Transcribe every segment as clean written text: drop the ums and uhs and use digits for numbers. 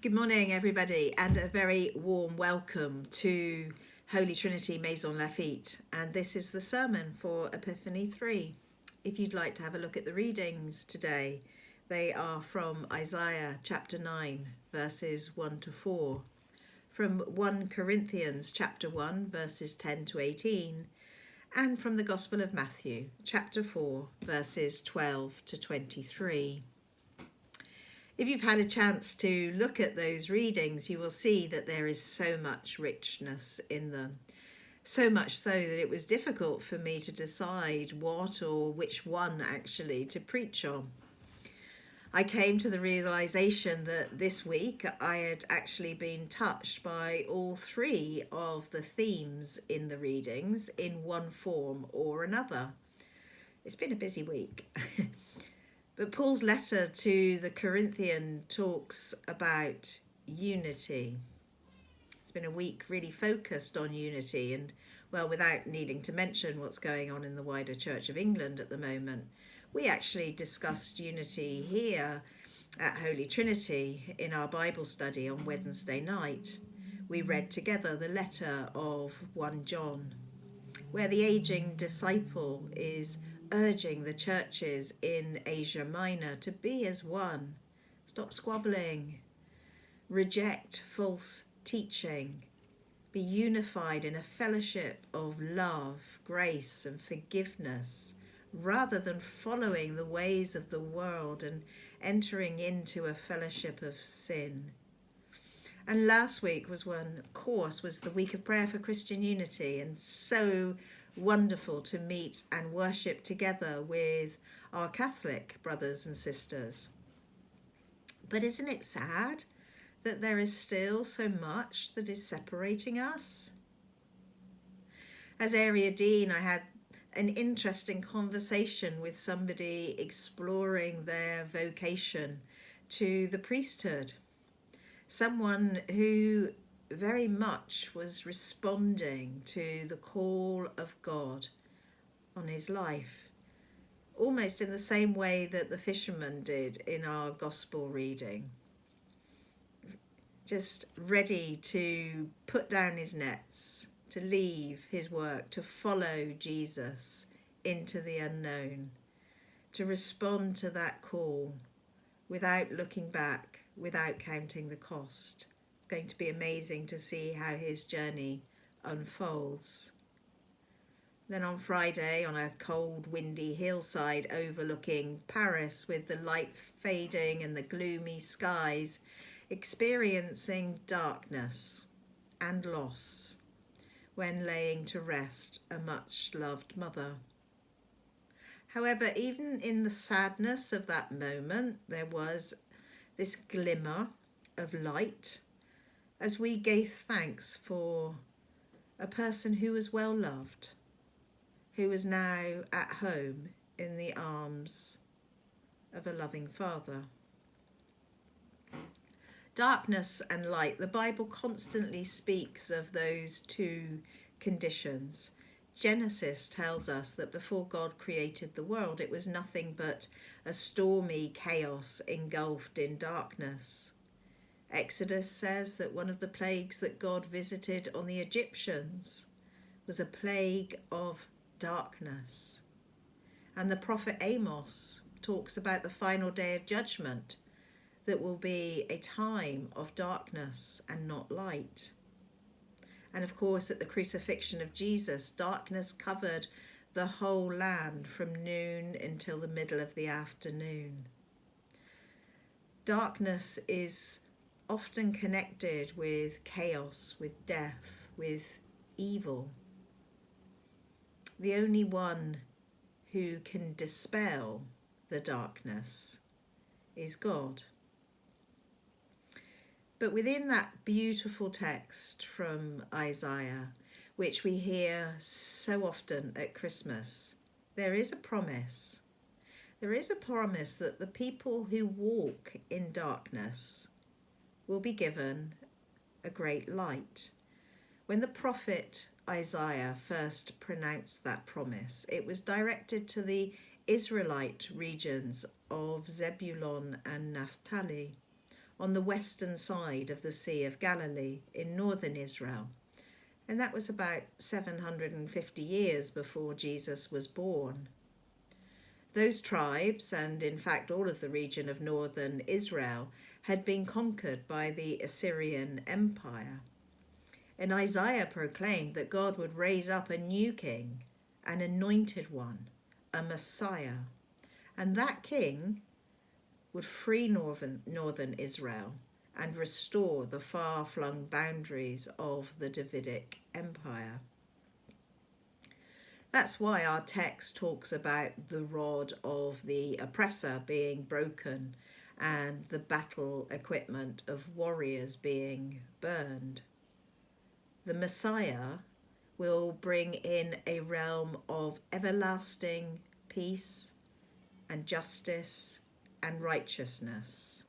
Good morning, everybody, and a very warm welcome to Holy Trinity Maisons-Laffitte. And this is the sermon for Epiphany 3. If you'd like to have a look at the readings today, they are from Isaiah chapter 9, verses 1 to 4, from 1 Corinthians chapter 1, verses 10 to 18, and from the Gospel of Matthew chapter 4, verses 12 to 23. If you've had a chance to look at those readings, you will see that there is so much richness in them. So much so that it was difficult for me to decide what or which one actually to preach on. I came to the realization that this week I had actually been touched by all three of the themes in the readings in one form or another. It's been a busy week. But Paul's letter to the Corinthian talks about unity. It's been a week really focused on unity and, well, without needing to mention what's going on in the wider Church of England at the moment, we actually discussed unity here at Holy Trinity in our Bible study on Wednesday night. We read together the letter of 1 John, where the aging disciple is urging the churches in Asia Minor to be as one. Stop squabbling. Reject false teaching. Be unified in a fellowship of love, grace, and forgiveness, rather than following the ways of the world and entering into a fellowship of sin. And last week was the week of prayer for Christian unity, and so wonderful to meet and worship together with our Catholic brothers and sisters. But isn't it sad that there is still so much that is separating us? As Area Dean, I had an interesting conversation with somebody exploring their vocation to the priesthood. Someone who very much was responding to the call of God on his life, almost in the same way that the fisherman did in our gospel reading. Just ready to put down his nets, to leave his work, to follow Jesus into the unknown, to respond to that call without looking back, without counting the cost. Going to be amazing to see how his journey unfolds. Then on Friday, on a cold, windy hillside overlooking Paris with the light fading and the gloomy skies, experiencing darkness and loss when laying to rest a much-loved mother. However, even in the sadness of that moment, there was this glimmer of light as we gave thanks for a person who was well loved, who was now at home in the arms of a loving Father. Darkness and light. The Bible constantly speaks of those two conditions. Genesis tells us that before God created the world, it was nothing but a stormy chaos engulfed in darkness. Exodus says that one of the plagues that God visited on the Egyptians was a plague of darkness. And the prophet Amos talks about the final day of judgment, that will be a time of darkness and not light. And of course, at the crucifixion of Jesus, darkness covered the whole land from noon until the middle of the afternoon. Darkness is often connected with chaos, with death, with evil. The only one who can dispel the darkness is God. But within that beautiful text from Isaiah, which we hear so often at Christmas, there is a promise. There is a promise that the people who walk in darkness will be given a great light. When the prophet Isaiah first pronounced that promise, it was directed to the Israelite regions of Zebulun and Naphtali, on the western side of the Sea of Galilee in northern Israel. And that was about 750 years before Jesus was born. Those tribes, and in fact all of the region of northern Israel, had been conquered by the Assyrian Empire. And Isaiah proclaimed that God would raise up a new king, an anointed one, a Messiah. And that king would free northern Israel and restore the far-flung boundaries of the Davidic Empire. That's why our text talks about the rod of the oppressor being broken and the battle equipment of warriors being burned. The Messiah will bring in a realm of everlasting peace and justice and righteousness.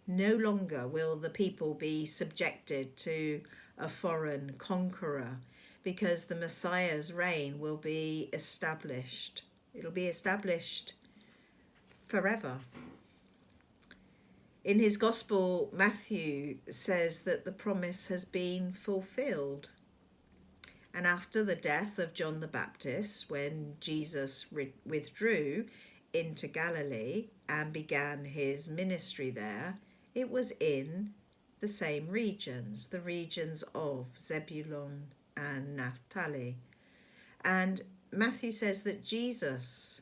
No longer will the people be subjected to a foreign conqueror, because the Messiah's reign will be established. It'll be established forever. In his gospel, Matthew says that the promise has been fulfilled. And after the death of John the Baptist, when Jesus withdrew into Galilee and began his ministry there, it was in the same regions, the regions of Zebulun and Naphtali. And Matthew says that Jesus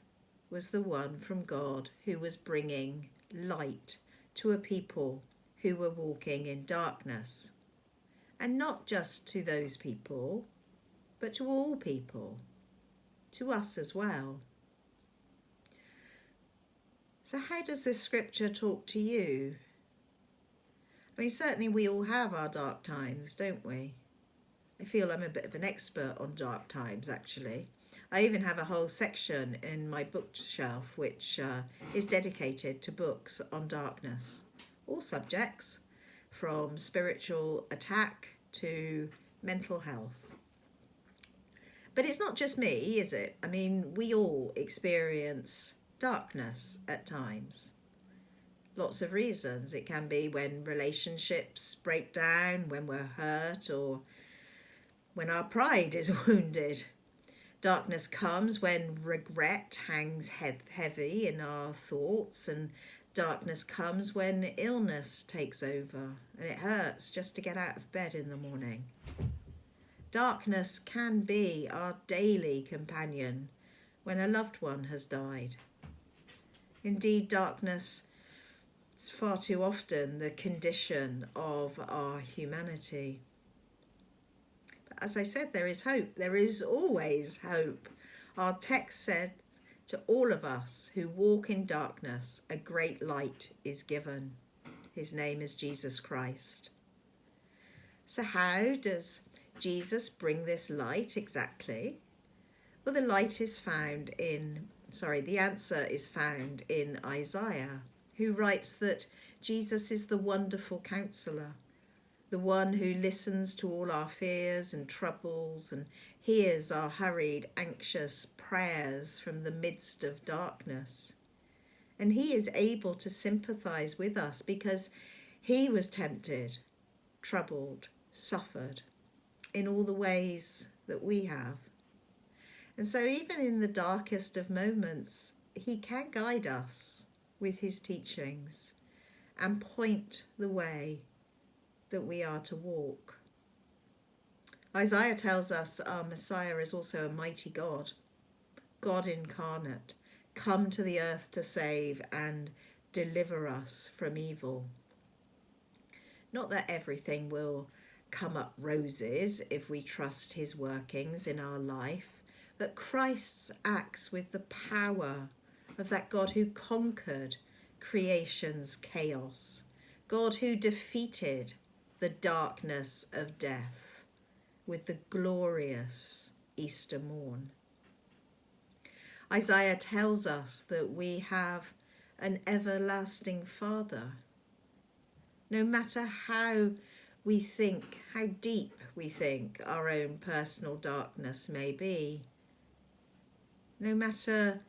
was the one from God who was bringing light to a people who were walking in darkness. And not just to those people, but to all people, to us as well. So how does this scripture talk to you? I mean, certainly we all have our dark times, don't we? I feel I'm a bit of an expert on dark times, actually. I even have a whole section in my bookshelf which is dedicated to books on darkness. All subjects, from spiritual attack to mental health. But it's not just me, is it? I mean, we all experience darkness at times. Lots of reasons. It can be when relationships break down, when we're hurt, or when our pride is wounded. Darkness comes when regret hangs heavy in our thoughts, and darkness comes when illness takes over and it hurts just to get out of bed in the morning. Darkness can be our daily companion when a loved one has died. Indeed, darkness is far too often the condition of our humanity. But as I said, there is hope. There is always hope. Our text said to all of us who walk in darkness, a great light is given. His name is Jesus Christ. So how does Jesus bring this light exactly? Well, the answer is found in Isaiah, who writes that Jesus is the wonderful counselor, the one who listens to all our fears and troubles and hears our hurried, anxious prayers from the midst of darkness. And he is able to sympathize with us because he was tempted, troubled, suffered in all the ways that we have. And so even in the darkest of moments, he can guide us with his teachings and point the way that we are to walk. Isaiah tells us our Messiah is also a mighty God, God incarnate, come to the earth to save and deliver us from evil. Not that everything will come up roses if we trust his workings in our life, but Christ acts with the power of that God who conquered creation's chaos, God who defeated the darkness of death with the glorious Easter morn. Isaiah tells us that we have an everlasting Father. No matter how we think, how deep we think our own personal darkness may be, no matter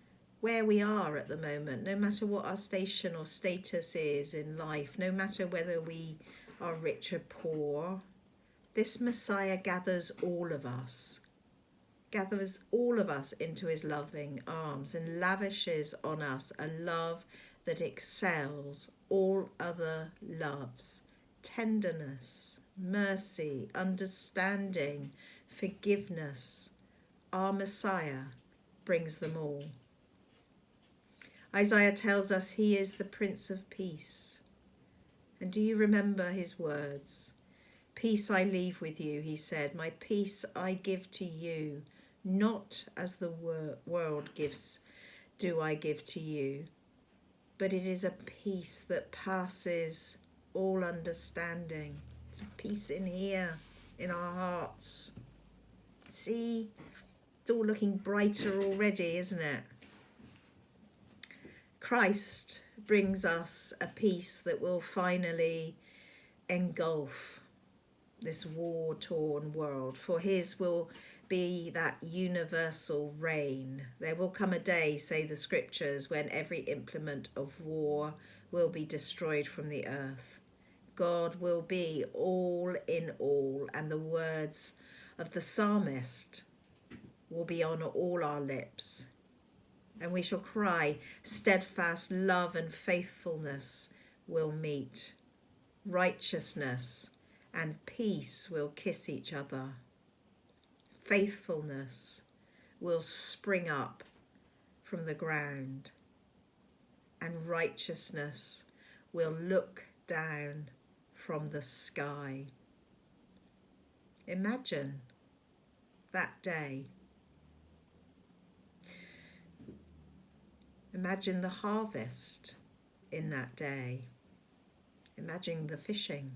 where we are at the moment, no matter what our station or status is in life, no matter whether we are rich or poor, this Messiah gathers all of us into his loving arms and lavishes on us a love that excels all other loves: tenderness, mercy, understanding, forgiveness. Our Messiah brings them all. Isaiah tells us he is the Prince of Peace. And do you remember his words? Peace I leave with you, he said. My peace I give to you. Not as the world gives do I give to you, but it is a peace that passes all understanding. It's a peace in here, in our hearts. See, it's all looking brighter already, isn't it? Christ brings us a peace that will finally engulf this war-torn world, for his will be that universal reign. There will come a day, say the scriptures, when every implement of war will be destroyed from the earth. God will be all in all, and the words of the psalmist will be on all our lips. And we shall cry, steadfast love and faithfulness will meet. Righteousness and peace will kiss each other. Faithfulness will spring up from the ground, and righteousness will look down from the sky. Imagine that day. Imagine the harvest in that day. Imagine the fishing.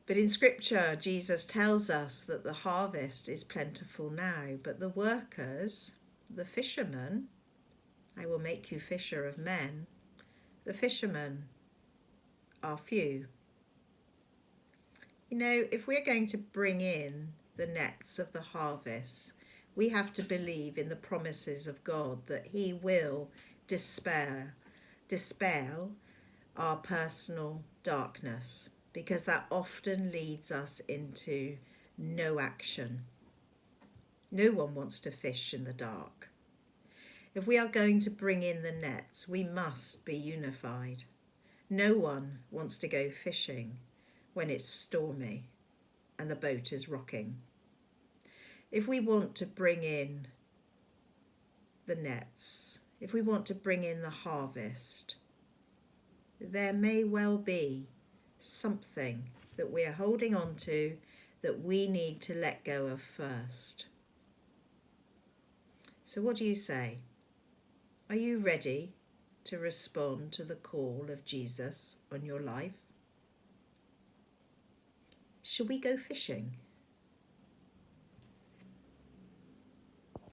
But in scripture, Jesus tells us that the harvest is plentiful now, but the workers, the fishermen, I will make you fisher of men, the fishermen are few. You know, if we're going to bring in the nets of the harvest, we have to believe in the promises of God that he will dispel our personal darkness, because that often leads us into no action. No one wants to fish in the dark. If we are going to bring in the nets, we must be unified. No one wants to go fishing when it's stormy and the boat is rocking. If we want to bring in the nets, if we want to bring in the harvest, there may well be something that we're holding on to that we need to let go of first. So what do you say? Are you ready to respond to the call of Jesus on your life? Shall we go fishing?